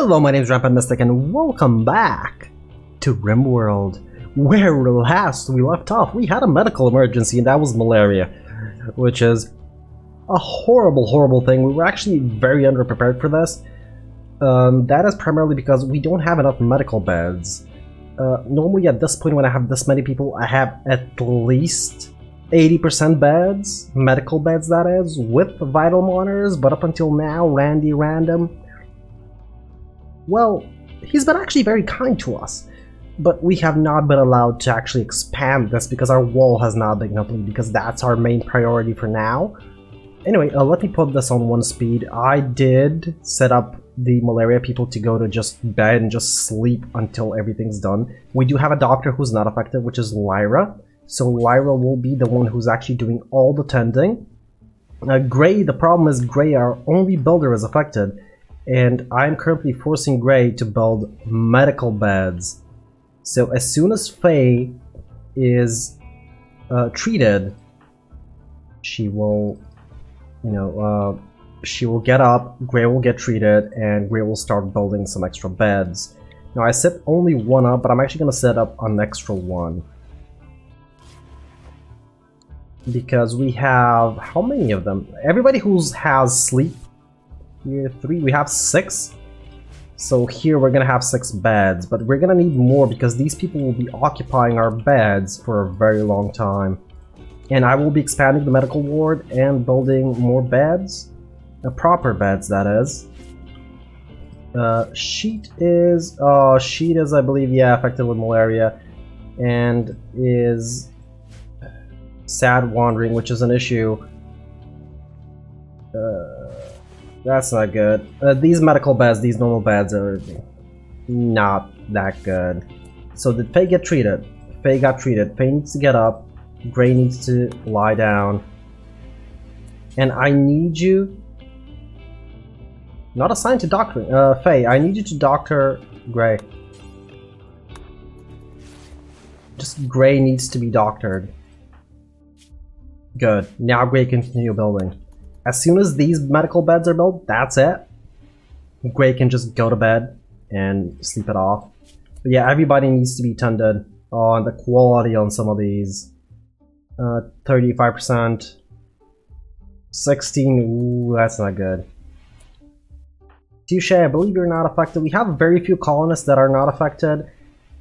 Hello, my name is Rampant and welcome back to Rimworld, where last we left off we had a medical emergency and that was malaria, which is a horrible thing. We were actually very underprepared for this. That is primarily because we don't have enough medical beds. Normally at this point when I have this many people, I have at least 80% beds, medical beds that is, with vital monitors, but up until now, Randy Random, well, he's been actually very kind to us, but we have not been allowed to actually expand this because our wall has not been complete, because that's our main priority for now. Anyway, let me put this on 1 speed. I did set up the malaria people to go to just bed and just sleep until everything's done. We do have a doctor who's not affected, which is Lyra. So Lyra will be the one who's actually doing all the tending. Gray, the problem is Gray, our only builder, is affected. And I'm currently forcing Gray to build medical beds. So as soon as Faye is treated, she will, she will get up, Gray will get treated, and Gray will start building some extra beds. Now I set only 1 up, but I'm actually going to set up an extra 1. Because we have, how many of them? Everybody who has sleep, here 3, we have 6. So here we're gonna have 6 beds, but we're gonna need more because these people will be occupying our beds for a very long time. And I will be expanding the medical ward and building more beds, proper beds that is. Sheet is, I believe, yeah, affected with malaria, and is sad wandering, which is an issue. That's not good. These medical beds, these normal beds are not that good. So did Faye get treated? Faye got treated. Faye needs to get up. Gray needs to lie down. And I need you... Not assigned to doctoring. Faye, I need you to doctor Gray. Just Gray needs to be doctored. Good. Now Gray can continue building. As soon as these medical beds are built, that's it. Gray can just go to bed and sleep it off. But yeah, everybody needs to be tended. Oh, and the quality on some of these. 35%. 16, ooh, that's not good. Touche, I believe you're not affected. We have very few colonists that are not affected.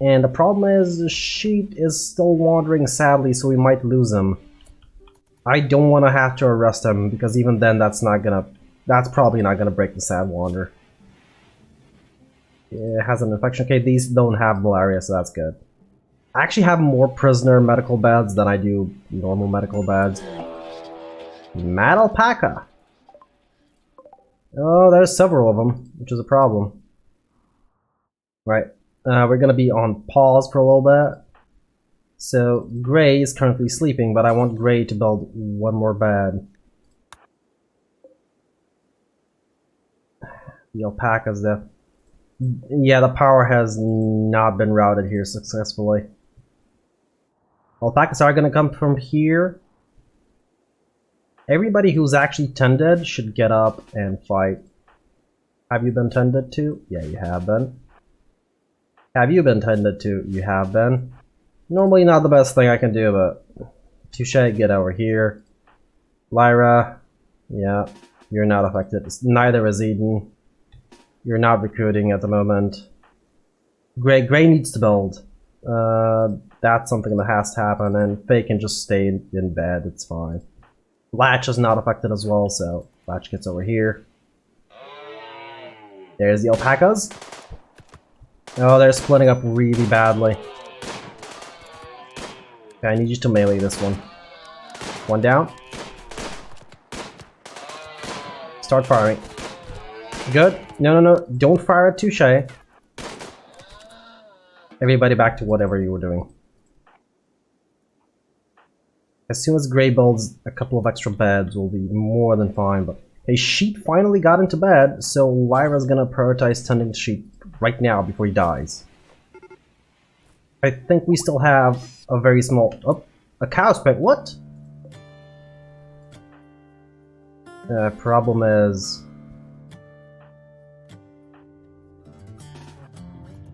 And the problem is, the Sheet is still wandering sadly, so we might lose him. I don't want to have to arrest him, because even then that's probably not gonna break the sad wander. It has an infection. Okay, these don't have malaria, so that's good. I actually have more prisoner medical beds than I do normal medical beds. Mad alpaca! Oh, there's several of them, which is a problem. Right, we're gonna be on pause for a little bit. So, Gray is currently sleeping, but I want Gray to build 1 more bed. The alpacas there. Yeah, the power has not been routed here successfully. Alpacas are gonna come from here. Everybody who's actually tended should get up and fight. Have you been tended to? Yeah, you have been. Have you been tended to? You have been. Normally not the best thing I can do, but Touche, get over here. Lyra, yeah, you're not affected. Neither is Eden. You're not recruiting at the moment. Gray needs to build. That's something that has to happen, and Faye can just stay in bed, it's fine. Latch is not affected as well, so Latch gets over here. There's the alpacas. Oh, they're splitting up really badly. I need you to melee this one. 1 down. Start firing. Good. No. Don't fire at Touche. Everybody back to whatever you were doing. As soon as Gray builds a couple of extra beds, we'll be more than fine. But hey, Sheet finally got into bed, so Lyra's gonna prioritize tending to Sheet right now before he dies. I think we still have a very small... Oh, a cow's pet. What? Problem is...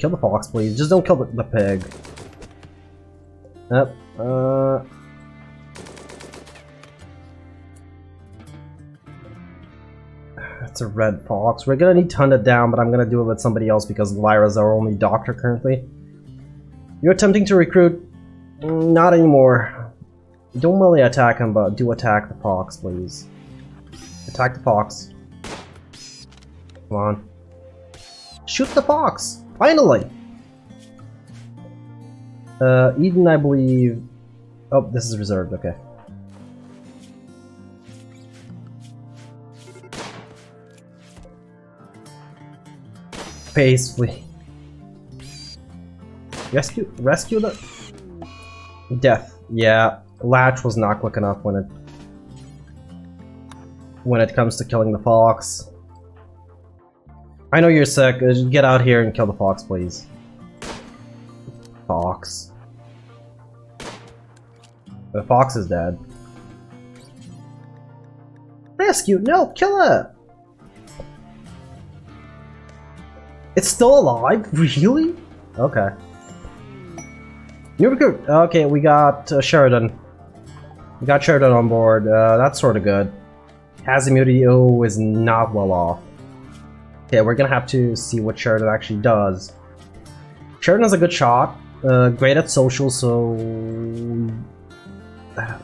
Kill the fox, please. Just don't kill the pig. Yep. It's a red fox. We're gonna need to hunt it down, but I'm gonna do it with somebody else because Lyra's our only doctor currently. You're attempting to recruit? Not anymore. Don't melee attack him, but do attack the fox, please. Attack the fox. Come on. Shoot the fox! Finally! Eden, I believe... Oh, this is reserved, okay. Peacefully. Rescue the... Death. Yeah, Latch was not quick enough when it comes to killing the fox. I know you're sick. Just get out here and kill the fox, please. Fox. The fox is dead. Rescue! No, kill it! It's still alive? Really? Okay. New recruit! Okay, we got Sheridan. We got Sheridan on board. That's sort of good. Has immunity. Oh, is not well off. Okay, we're gonna have to see what Sheridan actually does. Sheridan's a good shot. Great at social, so...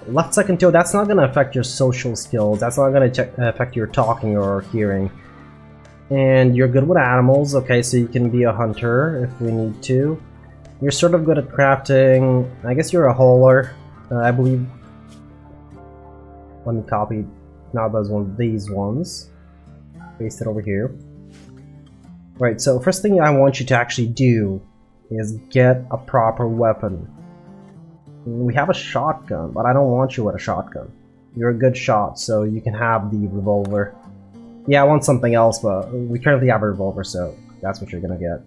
Left second toe, that's not gonna affect your social skills. That's not gonna affect your talking or hearing. And you're good with animals, okay, so you can be a hunter if we need to. You're sort of good at crafting. I guess you're a hauler, I believe. Let me copy. Now those ones, these ones. Paste it over here. Right, so first thing I want you to actually do is get a proper weapon. We have a shotgun, but I don't want you with a shotgun. You're a good shot, so you can have the revolver. Yeah, I want something else, but we currently have a revolver, so that's what you're gonna get.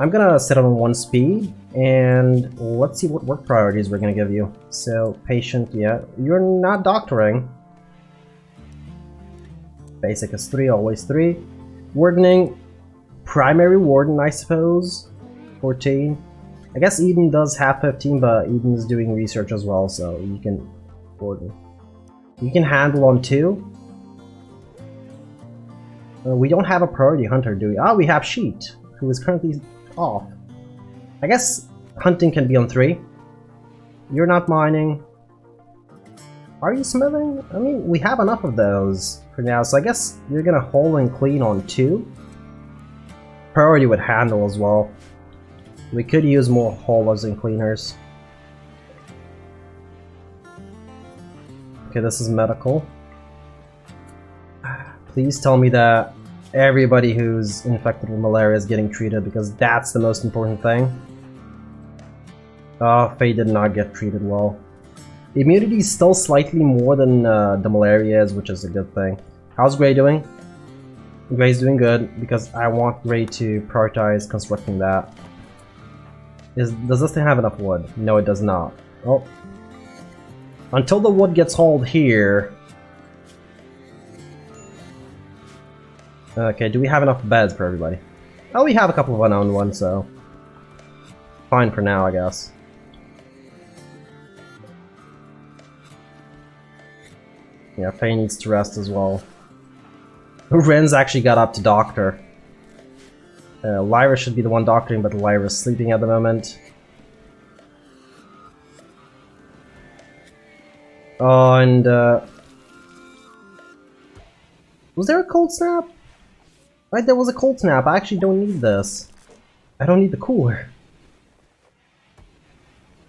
I'm gonna set on 1 speed, and let's see what work priorities we're gonna give you. So, patient, yeah. You're not doctoring. Basic is 3, always 3. Wardening, primary warden, I suppose. 14. I guess Eden does have 15, but Eden is doing research as well, so you can warden. You can handle on 2. We don't have a priority hunter, do we? Ah, we have Sheet, who is currently off. I guess hunting can be on 3. You're not mining. Are you smithing? I mean, we have enough of those for now, so I guess you're gonna haul and clean on 2. Priority would handle as well. We could use more haulers and cleaners. Okay, this is medical. Please tell me that everybody who's infected with malaria is getting treated, because that's the most important thing. Oh, Faye did not get treated well. Immunity is still slightly more than the malaria is, which is a good thing. How's Gray doing? Gray's doing good, because I want Gray to prioritize constructing that. Does this thing have enough wood? No, it does not. Oh. Until the wood gets hauled here... Okay, do we have enough beds for everybody? Oh, we have a couple of unowned ones, so... Fine for now, I guess. Yeah, Faye needs to rest as well. Ren's actually got up to doctor. Lyra should be the one doctoring, but Lyra's sleeping at the moment. Oh, and was there a cold snap? Right, there was a cold snap. I actually don't need this. I don't need the cooler.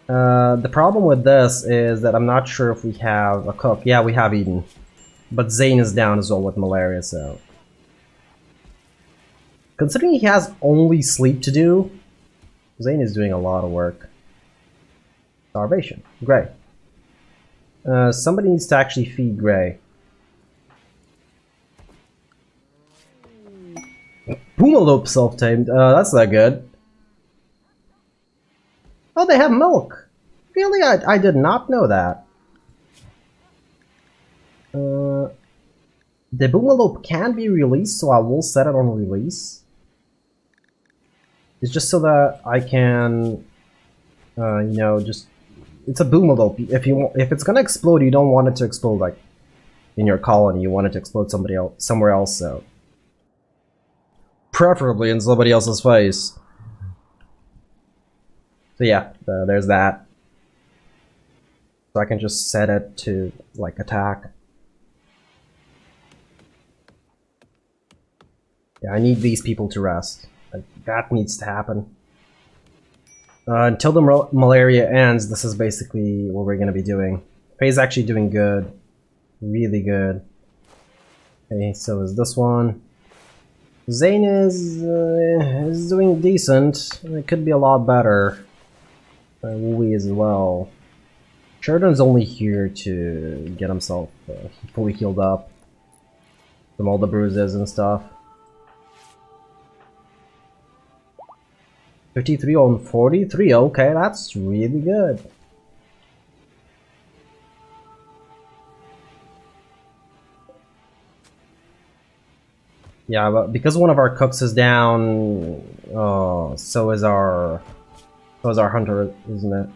The problem with this is that I'm not sure if we have a cook. Yeah, we have Eden. But Zane is down as well with malaria, so... Considering he has only sleep to do, Zane is doing a lot of work. Starvation. Gray. Somebody needs to actually feed Gray. Boomalope self-tamed. That's not good. Oh, they have milk! Really? I did not know that. The Boomalope can be released, so I will set it on release. It's just so that I can, you know, just it's a boomalop. If it's gonna explode, you don't want it to explode like in your colony. You want it to explode somewhere else. So preferably in somebody else's face. So yeah, there's that. So I can just set it to like attack. Yeah, I need these people to rest. That needs to happen. Until the malaria ends, this is basically what we're gonna be doing. Faye's actually doing good. Really good. Okay, so is this one. Zane is doing decent. It could be a lot better. Wooey as well. Sheridan's only here to get himself fully healed up from all the bruises and stuff. 53 on 43, okay, that's really good. Yeah, but because one of our cooks is down, so is our hunter, isn't it?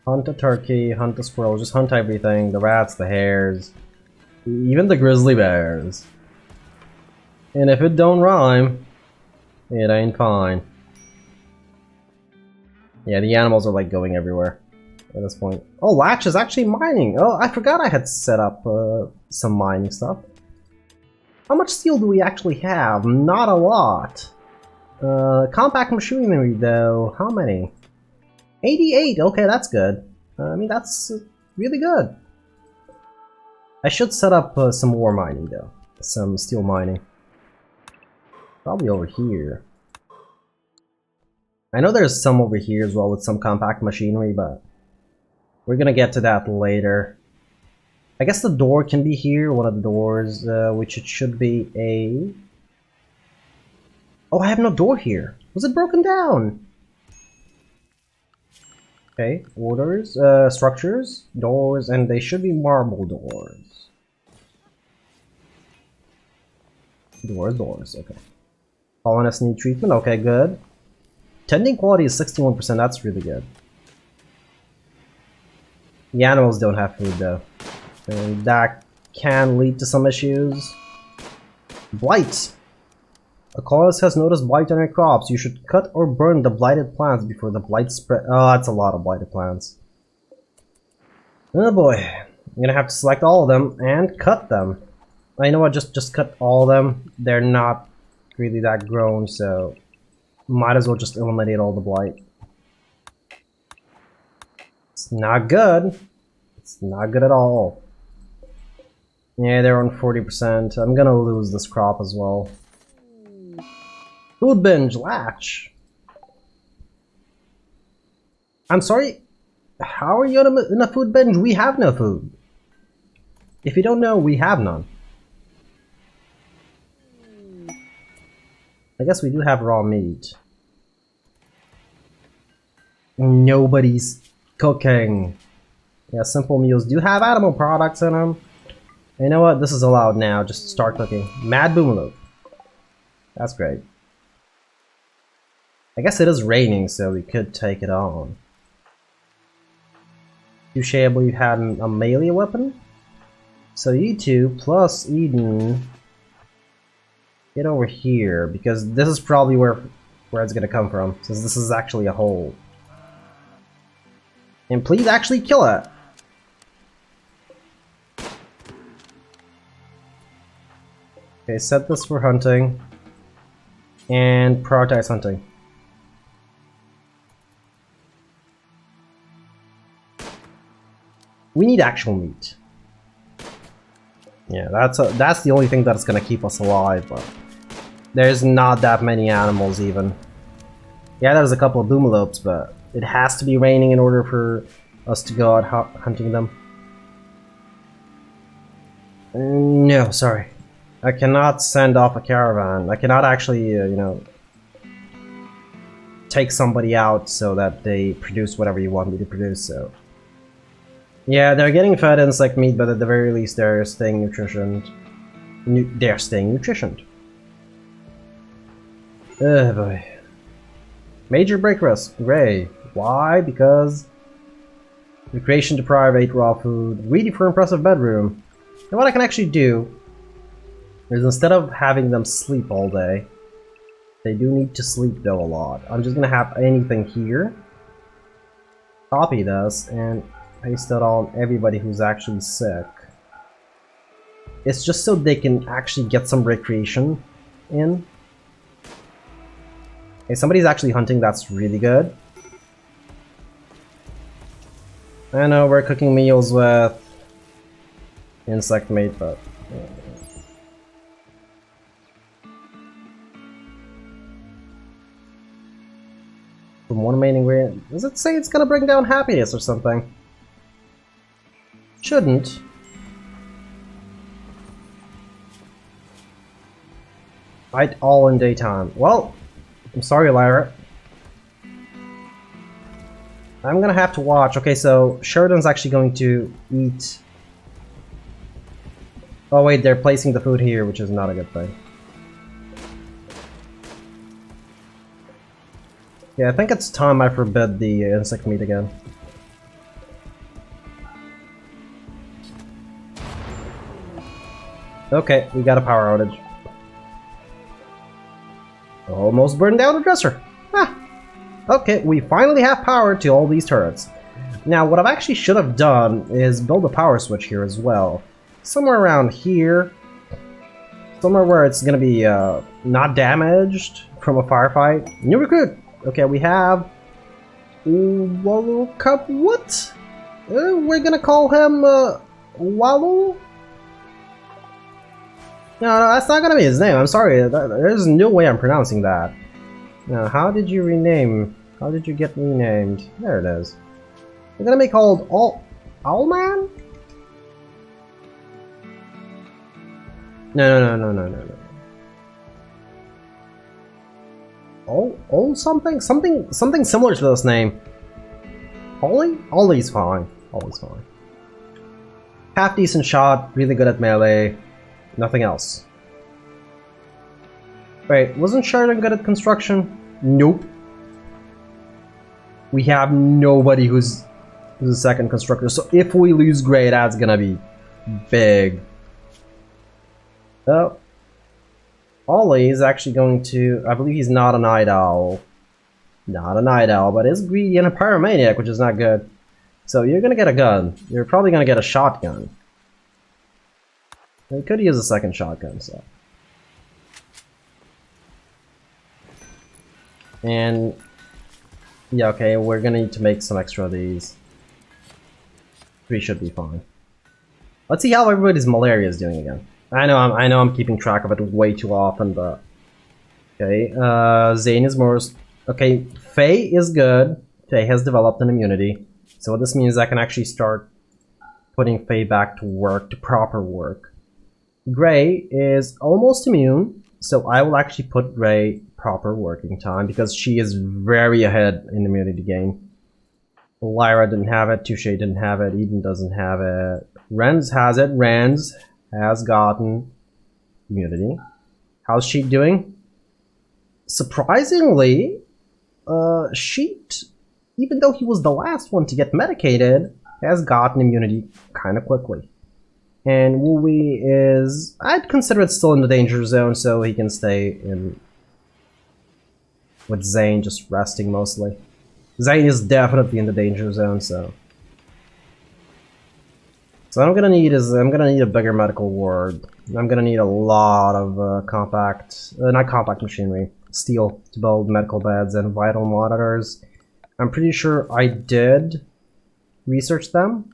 Hunt a turkey, hunt a squirrel, just hunt everything, the rats, the hares, even the grizzly bears. And if it don't rhyme, it ain't fine. Yeah, the animals are like going everywhere at this point. Oh, Latch is actually mining! Oh, I forgot I had set up some mining stuff. How much steel do we actually have? Not a lot. Compact machinery though, how many? 88, okay, that's good. I mean, that's really good. I should set up some more mining though. Some steel mining. Probably over here. I know there's some over here as well with some compact machinery, but we're gonna get to that later. I guess the door can be here, one of the doors, which it should be a... Oh, I have no door here. Was it broken down? Okay, orders, structures, doors, and they should be marble doors. Doors, okay. Colonists need treatment, okay, good. Tending quality is 61%, that's really good. The animals don't have food though. And that can lead to some issues. Blight! A colonist has noticed blight on your crops. You should cut or burn the blighted plants before the blight spread. Oh, that's a lot of blighted plants. Oh boy. I'm gonna have to select all of them and cut them. You know what, just cut all of them. They're not really that grown, so might as well just eliminate all the blight. It's not good. It's not good at all. Yeah, they're on 40%. I'm gonna lose this crop as well. Food binge, Latch. I'm sorry, how are you in a food binge? We have no food. If you don't know, we have none. I guess we do have raw meat. Nobody's cooking. Yeah, simple meals do have animal products in them. You know what? This is allowed now. Just start cooking. Mad Boomaloo. That's great. I guess it is raining, so we could take it on. Touche, I believe, had a melee weapon. So you two plus Eden, get over here because this is probably where it's gonna come from, since this is actually a hole. And please actually kill it. Okay, set this for hunting and prioritize hunting. We need actual meat. Yeah, that's the only thing that's gonna keep us alive, but there's not that many animals even. Yeah, there's a couple of boomalopes, but it has to be raining in order for us to go out hunting them. No, sorry. I cannot send off a caravan. I cannot actually, you know, take somebody out so that they produce whatever you want me to produce, so... Yeah, they're getting fed insect meat, but at the very least they're staying nutritioned. They're staying nutritioned. Oh boy. Major break risk. Gray. Why? Because recreation deprived, ate raw food, greedy for impressive bedroom. And what I can actually do is instead of having them sleep all day, they do need to sleep though a lot. I'm just gonna have anything here. Copy this and paste it on everybody who's actually sick. It's just so they can actually get some recreation in. Okay, somebody's actually hunting, that's really good. I know we're cooking meals with insect meat, but... From one main ingredient... Does it say it's gonna bring down happiness or something? Shouldn't. Fight all in daytime. Well, I'm sorry, Lyra. I'm gonna have to watch. Okay, so Sheridan's actually going to eat... Oh wait, they're placing the food here, which is not a good thing. Yeah, I think it's time I forbid the insect meat again. Okay, we got a power outage. Almost burned down the dresser. Ah. Okay, we finally have power to all these turrets. Now, what I actually should have done is build a power switch here as well. Somewhere around here. Somewhere where it's gonna be not damaged from a firefight. New recruit! Okay, we have... Wallow Cup... What? We're gonna call him Wallow? No, that's not gonna be his name. I'm sorry. There's no way I'm pronouncing that. Now, how did you rename? How did you get renamed? There it is. You're gonna be called Owlman? No. Something similar to this name. Ollie? Ollie's fine. Ollie's fine. Half decent shot, really good at melee. Nothing else. Wait, wasn't Sheridan good at construction? Nope. We have nobody who's a second constructor, so if we lose Gray, that's gonna be big. Oh. Ollie is actually going to... I believe he's not a night owl. Not a night owl, but is greedy and a pyromaniac, which is not good. So you're gonna get a gun. You're probably gonna get a shotgun. We could use a second shotgun, so... And... yeah, okay, we're gonna need to make some extra of these. 3 should be fine. Let's see how everybody's malaria is doing again. I know I'm keeping track of it way too often, but... Okay, Zane is more... Okay, Faye is good. Faye has developed an immunity. So what this means is I can actually start putting Faye back to work, to proper work. Gray is almost immune, so I will actually put Gray proper working time because she is very ahead in immunity gain. Lyra didn't have it, Touche didn't have it, Eden doesn't have it, Renz has it, Renz has gotten immunity. How's Sheet doing? Surprisingly, Sheet, even though he was the last one to get medicated, has gotten immunity kind of quickly. And Wooey is... I'd consider it still in the danger zone, so he can stay in... with Zane just resting mostly. Zane is definitely in the danger zone, so... So what I'm gonna need a bigger medical ward. I'm gonna need a lot of not compact machinery, steel to build medical beds and vital monitors. I'm pretty sure I did research them.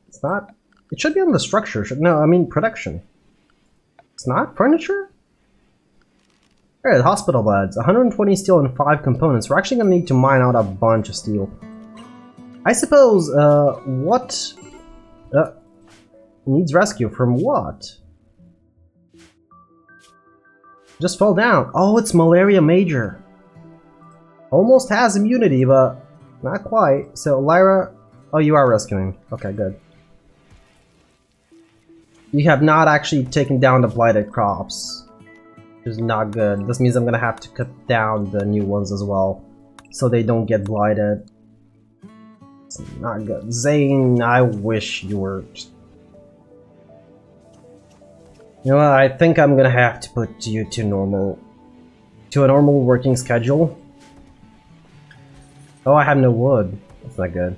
It's not... It should be on the structure. No, I mean production. It's not furniture? Alright, hospital beds. 120 steel and 5 components. We're actually gonna need to mine out a bunch of steel. I suppose, what... needs rescue from what? Just fell down. Oh, it's malaria major. Almost has immunity, but not quite. So, Lyra... Oh, you are rescuing. Okay, good. You have not actually taken down the blighted crops. is not good. This means I'm gonna have to cut down the new ones as well, so they don't get blighted. It's not good. Zane, I wish you were... You know what, I think I'm gonna have to put you to a normal working schedule. Oh, I have no wood. That's not good.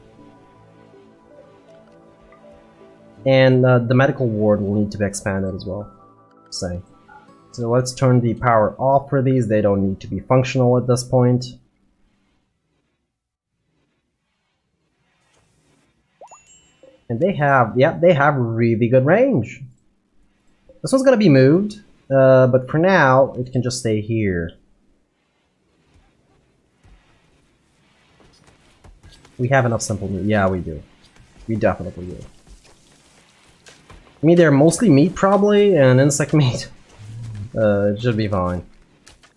And the medical ward will need to be expanded as well. So let's turn the power off for these. They don't need to be functional at this point. And they have, yep, they have really good range. This one's gonna be moved, but for now, it can just stay here. We have enough simple meat. Yeah, we do. We definitely do. I mean, they're mostly meat, probably, and insect meat. It should be fine.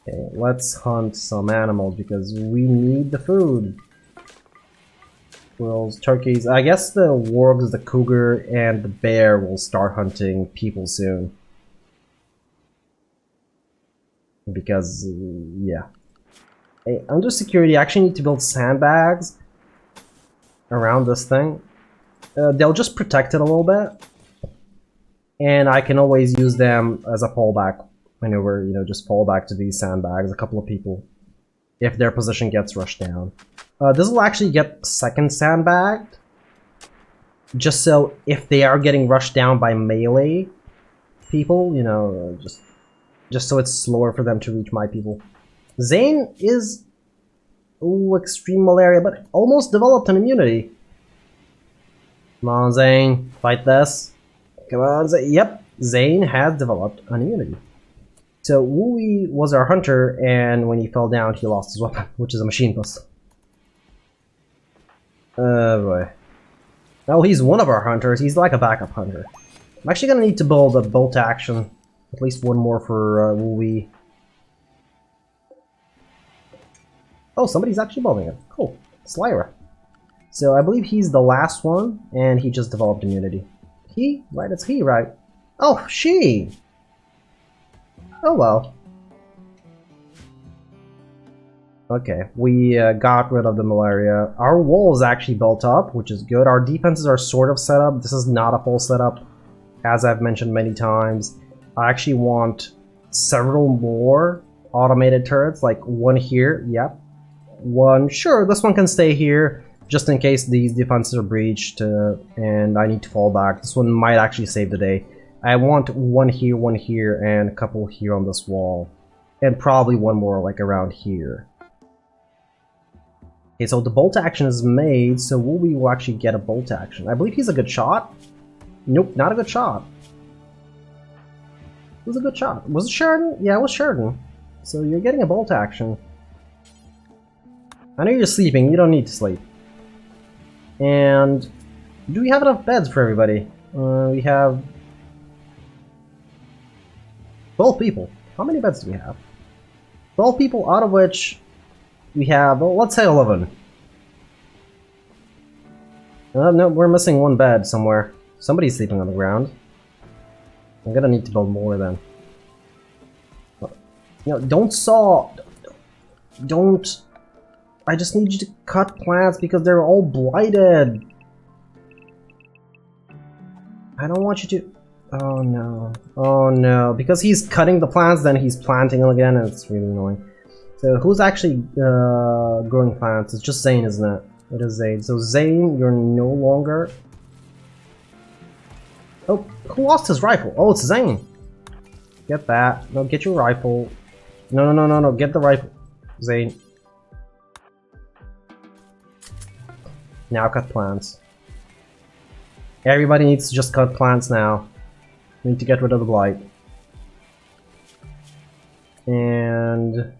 Okay, let's hunt some animals because we need the food. Squirrels, turkeys. I guess the wargs, the cougar, and the bear will start hunting people soon. Because, yeah. Hey, under security, I actually need to build sandbags around this thing. They'll just protect it a little bit. And I can always use them as a fallback maneuver, you know, just fall back to these sandbags, a couple of people, if their position gets rushed down. This will actually get second sandbagged, just so if they are getting rushed down by melee people, you know, just so it's slower for them to reach my people. Zane is extreme malaria, but almost developed an immunity. Come on, Zane, fight this. Come on, Zane. Yep, Zane has developed an immunity. So Wooey was our hunter, and when he fell down, he lost his weapon, which is a machine pistol. Oh boy. Now he's one of our hunters. He's like a backup hunter. I'm actually gonna need to build a bolt action. At least one more for Wooey. Oh, somebody's actually building it. Cool. Slyra. So I believe he's the last one, and he just developed immunity. He? Right, it's he, right? Oh, she! Oh well. Okay, we got rid of the malaria. Our wall is actually built up, which is good. Our defenses are sort of set up. This is not a full setup, as I've mentioned many times. I actually want several more automated turrets, like one here, yep. One, sure, this one can stay here, just in case these defenses are breached and I need to fall back. This one might actually save the day. I want one here, and a couple here on this wall. And probably one more, like, around here. Okay, so the bolt action is made, so Wooey will actually get a bolt action. I believe he's a good shot. Nope, not a good shot. It was a good shot. Was it Sheridan? Yeah, it was Sheridan. So you're getting a bolt action. I know you're sleeping, you don't need to sleep. And do we have enough beds for everybody? We have 12 people. How many beds do we have? 12 people, out of which we have, well, let's say 11. No, we're missing one bed somewhere. Somebody's sleeping on the ground. I'm gonna need to build more then. You know, don't saw. Don't. I just need you to cut plants because they're all blighted. I don't want you to. Oh no. Oh no. Because he's cutting the plants, then he's planting them again, and it's really annoying. So who's actually growing plants? It's just Zane, isn't it? It is Zane. So Zane, you're no longer. Oh, who lost his rifle? Oh, it's Zane. Get that. No, get your rifle. No. Get the rifle. Zane. Now cut plants. Everybody needs to just cut plants now. We need to get rid of the blight. And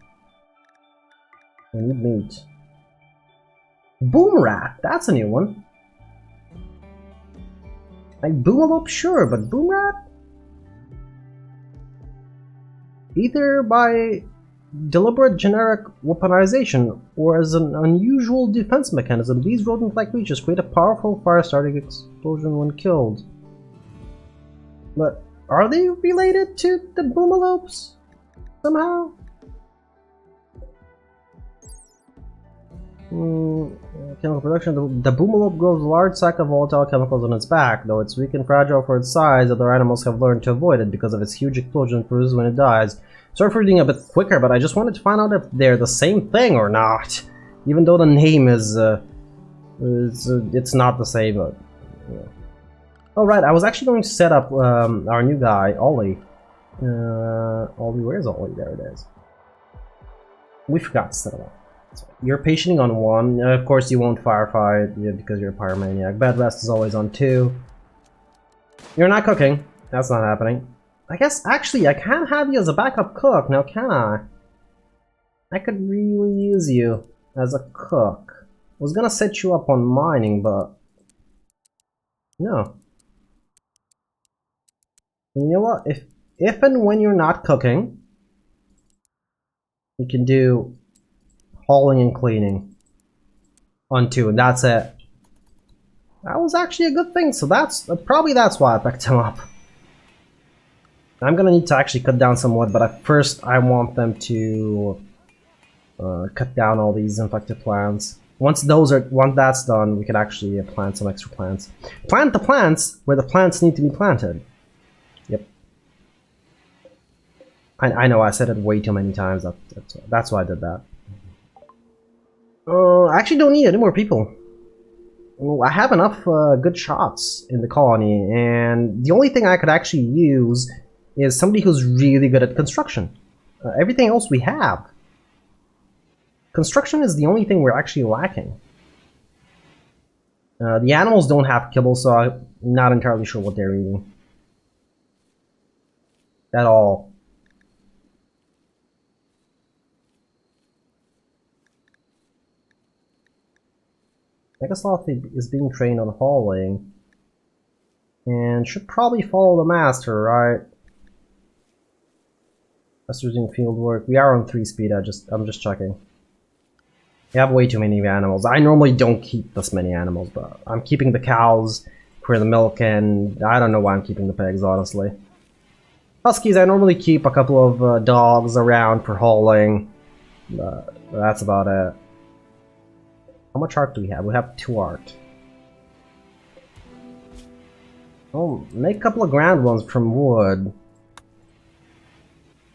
I need meat. Boom rat, that's a new one. Like boomalope, sure, but boom rat? Either by deliberate generic weaponization or as an unusual defense mechanism, these rodent-like creatures create a powerful fire-starting explosion when killed. But are they related to the boomalopes? somehow? Chemical production. The boomalope grows a large sack of volatile chemicals on its back. Though it's weak and fragile for its size, other animals have learned to avoid it because of its huge explosion produced when it dies. Sorry for reading a bit quicker, but I just wanted to find out if they're the same thing or not. Even though the name is, it's not the same. But, yeah. Oh right, I was actually going to set up our new guy, Ollie. Ollie, where's Ollie? There it is. We forgot to set him up. You're patienting on 1. Of course, you won't firefight because you're a pyromaniac. Bed rest is always on 2. You're not cooking. That's not happening. I guess, actually, I can't have you as a backup cook, now can I? I could really use you as a cook. I was gonna set you up on mining, but... no. And you know what? If and when you're not cooking, you can do hauling and cleaning on 2, and that's it. That was actually a good thing, so that's probably why I picked him up. I'm gonna need to actually cut down some wood, but at first I want them to cut down all these infected plants. Once that's done, we could actually plant some extra plants. Plant the plants where the plants need to be planted. Yep. I know I said it way too many times. That's why I did that. I actually don't need any more people. I have enough good shots in the colony, and the only thing I could actually use is somebody who's really good at construction. Everything else we have. Construction is the only thing we're actually lacking. The animals don't have kibble, so I'm not entirely sure what they're eating. At all. Megasloth is being trained on hauling. And should probably follow the master, right? Master's doing field work. We are on 3 speed, I'm just checking. We have way too many animals. I normally don't keep this many animals, but I'm keeping the cows for the milk, and I don't know why I'm keeping the pigs, honestly. Huskies, I normally keep a couple of dogs around for hauling, but that's about it. How much art do we have? We have 2 art. Oh, make a couple of ground ones from wood.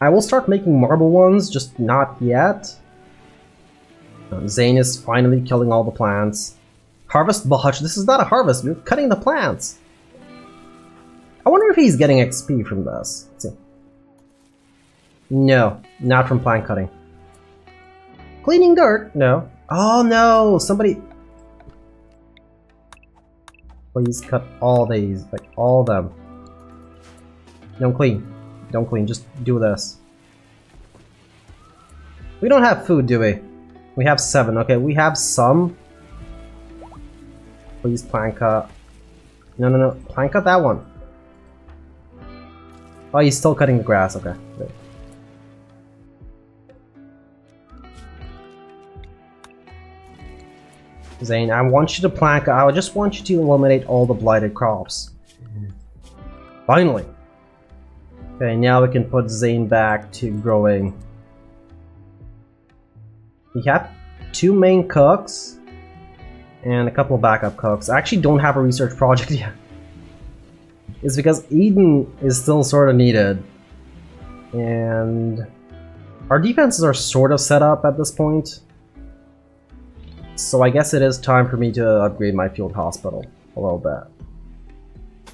I will start making marble ones, just not yet. Zane is finally killing all the plants. Harvest Botch, this is not a harvest, we're cutting the plants. I wonder if he's getting XP from this. Let's see. No, not from plant cutting. Cleaning dirt? No. Oh no, somebody... Please cut all these, like all of them. Don't clean. Don't clean, just do this. We don't have food, do we? We have 7, okay, we have some. Please plant cut. No, plant cut that one. Oh, he's still cutting the grass, okay. Good. Zane, I want you to plant cut. I just want you to eliminate all the blighted crops. Finally. Okay, now we can put Zane back to growing. We have 2 main cooks and a couple of backup cooks. I actually don't have a research project yet. It's because Eden is still sort of needed. And our defenses are sort of set up at this point. So I guess it is time for me to upgrade my field hospital a little bit.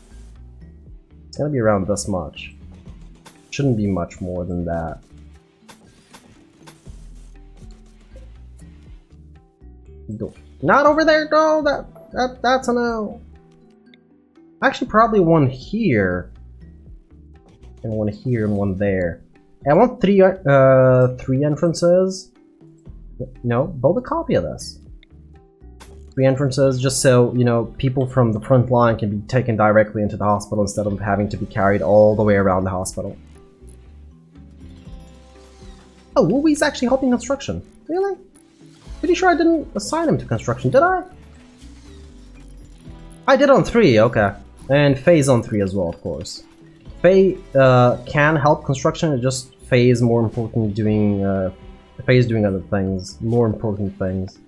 It's gonna be around this much. Shouldn't be much more than that. Not over there, no! That's a no. Actually, probably one here, and one here, and one there. I want 3 entrances. No, build a copy of this. 3 entrances, just so, you know, people from the front line can be taken directly into the hospital instead of having to be carried all the way around the hospital. Oh, Wooey's actually helping construction. Really? Pretty sure I didn't assign him to construction, did I? I did on 3, okay. And Faye's on 3 as well, of course. Faye can help construction, just Faye is more important doing Faye is doing other things, more important things.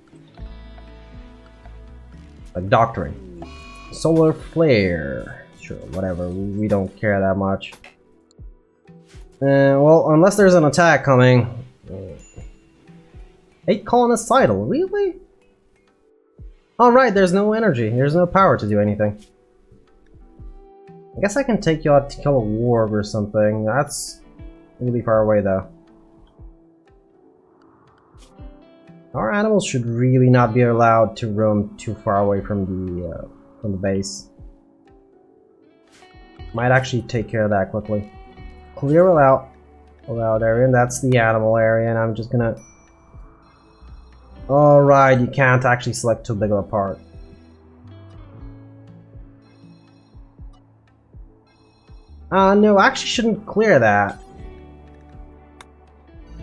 Like doctoring. Solar flare. Sure, whatever. We don't care that much. Well, unless there's an attack coming. 8 colonicidal, really? Alright, there's no energy. There's no power to do anything. I guess I can take you out to kill a warg or something. That's really far away though. Our animals should really not be allowed to roam too far away from the base. Might actually take care of that quickly. Clear allowed area, and that's the animal area, and I'm just gonna... Alright, you can't actually select too big of a part. No, I actually shouldn't clear that.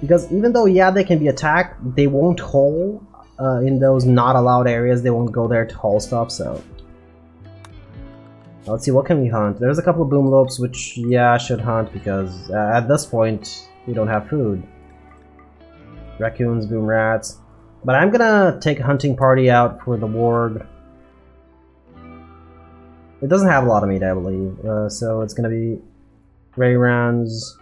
Because even though, yeah, they can be attacked, they won't haul in those not allowed areas. They won't go there to haul stuff, so... Let's see, what can we hunt? There's a couple of boom lopes, which, yeah, I should hunt, because at this point, we don't have food. Raccoons, boom rats. But I'm gonna take a hunting party out for the warg. It doesn't have a lot of meat, I believe, so it's gonna be ray rounds.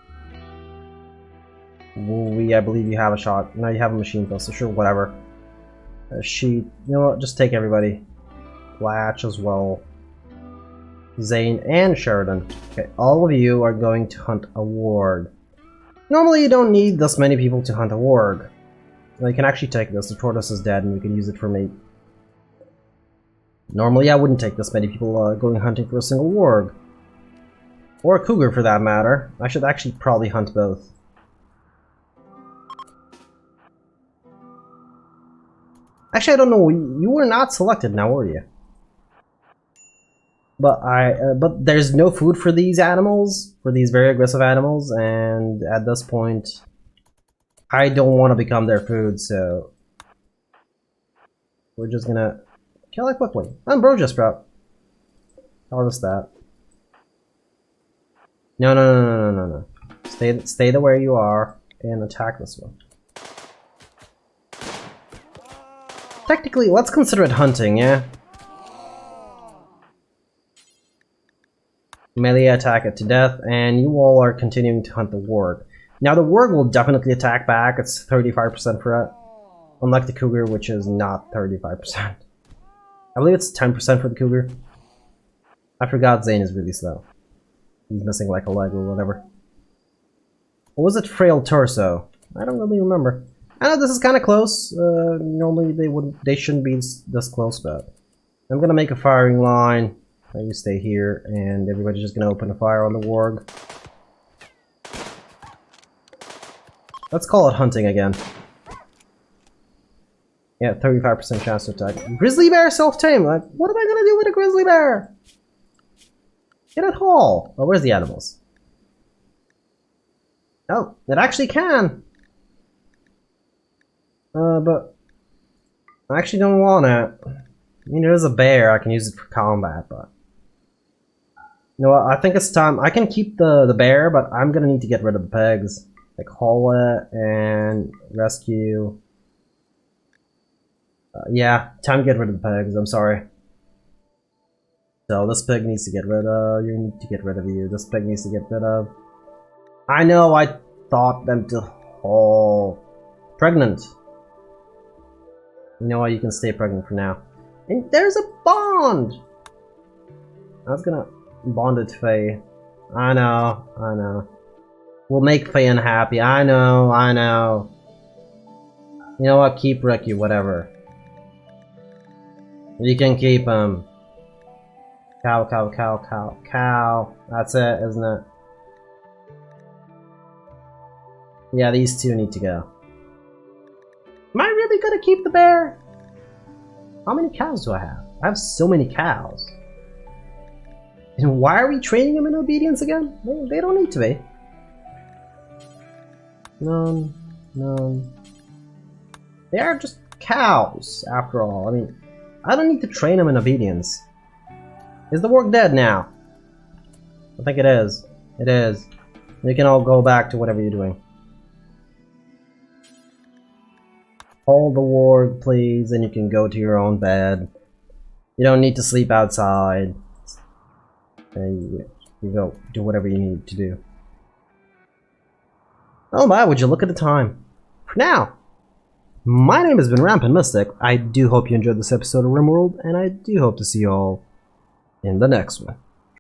I believe you have a shot. No, you have a machine pistol, sure, whatever. A sheet. You know what, just take everybody. Flatch as well. Zane and Sheridan. Okay, all of you are going to hunt a warg. Normally you don't need this many people to hunt a warg. You can actually take this. The tortoise is dead and we can use it for meat. Normally I wouldn't take this many people going hunting for a single warg. Or a cougar for that matter. I should actually probably hunt both. Actually, I don't know. You were not selected now, were you? But but there's no food for these animals, for these very aggressive animals, and at this point, I don't want to become their food, so we're just gonna kill it quickly. Ambrosia Sprout. Harvest that. No. Stay the where you are and attack this one. Technically, let's consider it hunting, yeah? Melee attack it to death, and you all are continuing to hunt the warg. Now the warg will definitely attack back, it's 35% for it. Unlike the cougar, which is not 35%. I believe it's 10% for the cougar. I forgot Zane is really slow. He's missing like a leg or whatever. Or was it frail torso? I don't really remember. I know this is kind of close. Normally they shouldn't be this close, but I'm gonna make a firing line. You stay here, and everybody's just gonna open a fire on the warg. Let's call it hunting again. Yeah, 35% chance to attack. Grizzly bear self-tame. Like, what am I gonna do with a grizzly bear? Get it all. Oh, where's the animals? Oh, it actually can. But I actually don't want it. I mean, there's a bear. I can use it for combat, but you know what? I think it's time. I can keep the bear, but I'm gonna need to get rid of the pegs. Like haul it and rescue. Yeah, time to get rid of the pegs. I'm sorry. So this pig needs to get rid of. You need to get rid of you. This pig needs to get rid of. I know. I thought them to haul. Pregnant. You know what? You can stay pregnant for now. And there's a bond. I was gonna bond it to Faye. I know. We'll make Faye unhappy. I know. You know what? Keep Ricky, whatever. You can keep him. Cow. That's it, isn't it? Yeah, these two need to go. Am I really gonna keep the bear? How many cows do I have? I have so many cows. And why are we training them in obedience again? They don't need to be. No. They are just cows, after all. I mean, I don't need to train them in obedience. Is the warg dead now? I think it is. It is. You can all go back to whatever you're doing. Hold the ward, please, and you can go to your own bed. You don't need to sleep outside. You go do whatever you need to do. Oh my, would you look at the time? For now, my name has been Rampant Mystic. I do hope you enjoyed this episode of Rimworld, and I do hope to see you all in the next one.